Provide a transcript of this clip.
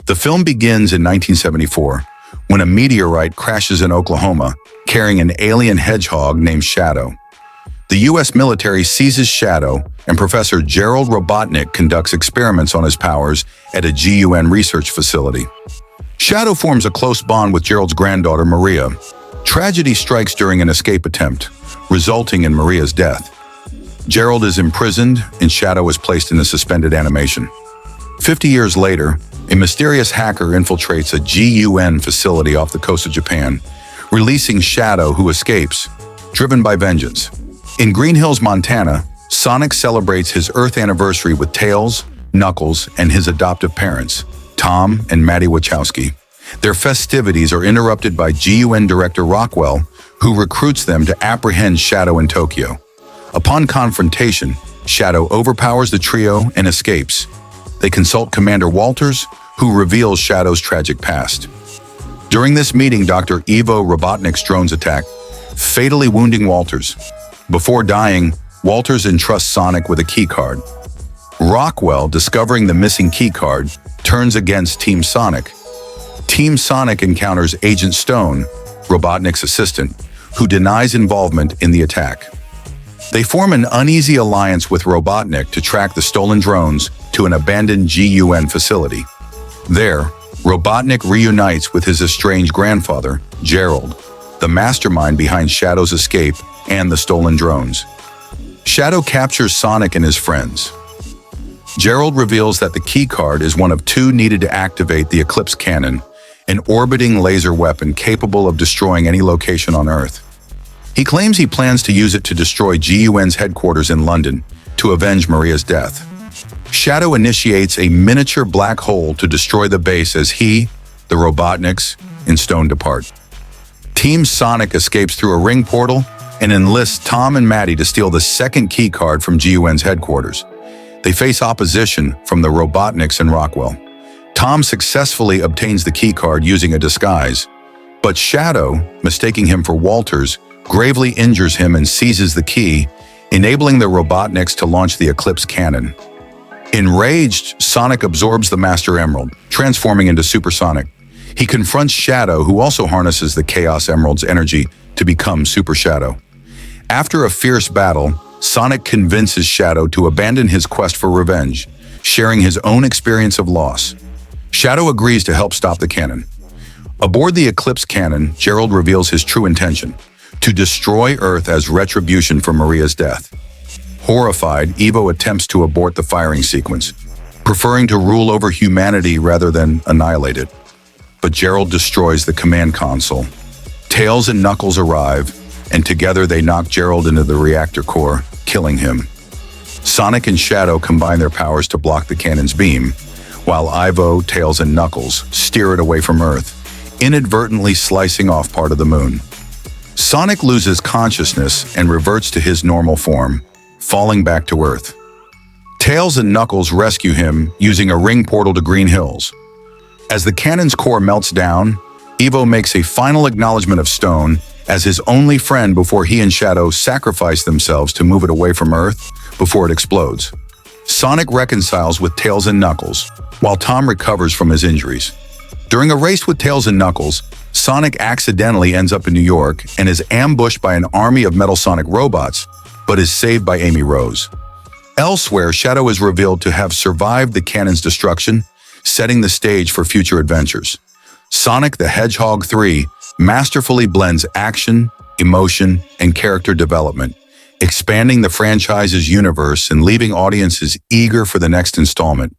The film begins in 1974, when a meteorite crashes in Oklahoma, carrying an alien hedgehog named Shadow. The U.S. military seizes Shadow, and Professor Gerald Robotnik conducts experiments on his powers at a GUN research facility. Shadow forms a close bond with Gerald's granddaughter, Maria. Tragedy strikes during an escape attempt, resulting in Maria's death. Gerald is imprisoned, and Shadow is placed in a suspended animation. 50 years later, a mysterious hacker infiltrates a GUN facility off the coast of Japan, releasing Shadow, who escapes, driven by vengeance. In Green Hills, Montana, Sonic celebrates his Earth anniversary with Tails, Knuckles, and his adoptive parents, Tom and Maddie Wachowski. Their festivities are interrupted by GUN director Rockwell, who recruits them to apprehend Shadow in Tokyo. Upon confrontation, Shadow overpowers the trio and escapes. They consult Commander Walters, who reveals Shadow's tragic past. During this meeting, Dr. Ivo Robotnik's drones attack, fatally wounding Walters. Before dying, Walters entrusts Sonic with a keycard. Rockwell, discovering the missing keycard, turns against Team Sonic. Team Sonic encounters Agent Stone, Robotnik's assistant, who denies involvement in the attack. They form an uneasy alliance with Robotnik to track the stolen drones to an abandoned GUN facility. There, Robotnik reunites with his estranged grandfather, Gerald, the mastermind behind Shadow's escape and the stolen drones. Shadow captures Sonic and his friends. Gerald reveals that the keycard is one of two needed to activate the Eclipse Cannon, an orbiting laser weapon capable of destroying any location on Earth. He claims he plans to use it to destroy GUN's headquarters in London to avenge Maria's death. Shadow initiates a miniature black hole to destroy the base as he, the Robotniks, and Stone depart. Team Sonic escapes through a ring portal and enlists Tom and Maddie to steal the second keycard from GUN's headquarters. They face opposition from the Robotniks and Rockwell. Tom successfully obtains the keycard using a disguise, but Shadow, mistaking him for Walters, gravely injures him and seizes the key, enabling the Robotniks to launch the Eclipse Cannon. Enraged, Sonic absorbs the Master Emerald, transforming into Super Sonic. He confronts Shadow, who also harnesses the Chaos Emerald's energy to become Super Shadow. After a fierce battle, Sonic convinces Shadow to abandon his quest for revenge, sharing his own experience of loss. Shadow agrees to help stop the cannon. Aboard the Eclipse Cannon, Gerald reveals his true intention: to destroy Earth as retribution for Maria's death. Horrified, Evo attempts to abort the firing sequence, preferring to rule over humanity rather than annihilate it. But Gerald destroys the command console. Tails and Knuckles arrive, and together they knock Gerald into the reactor core, killing him. Sonic and Shadow combine their powers to block the cannon's beam, while Ivo, Tails, and Knuckles steer it away from Earth, inadvertently slicing off part of the moon. Sonic loses consciousness and reverts to his normal form, falling back to Earth. Tails and Knuckles rescue him using a ring portal to Green Hills. As the cannon's core melts down, Evo makes a final acknowledgement of Stone as his only friend before he and Shadow sacrifice themselves to move it away from Earth before it explodes. Sonic reconciles with Tails and Knuckles, while Tom recovers from his injuries. During a race with Tails and Knuckles, Sonic accidentally ends up in New York and is ambushed by an army of Metal Sonic robots, but is saved by Amy Rose. Elsewhere, Shadow is revealed to have survived the cannon's destruction, setting the stage for future adventures. Sonic the Hedgehog 3 masterfully blends action, emotion, and character development, expanding the franchise's universe and leaving audiences eager for the next installment.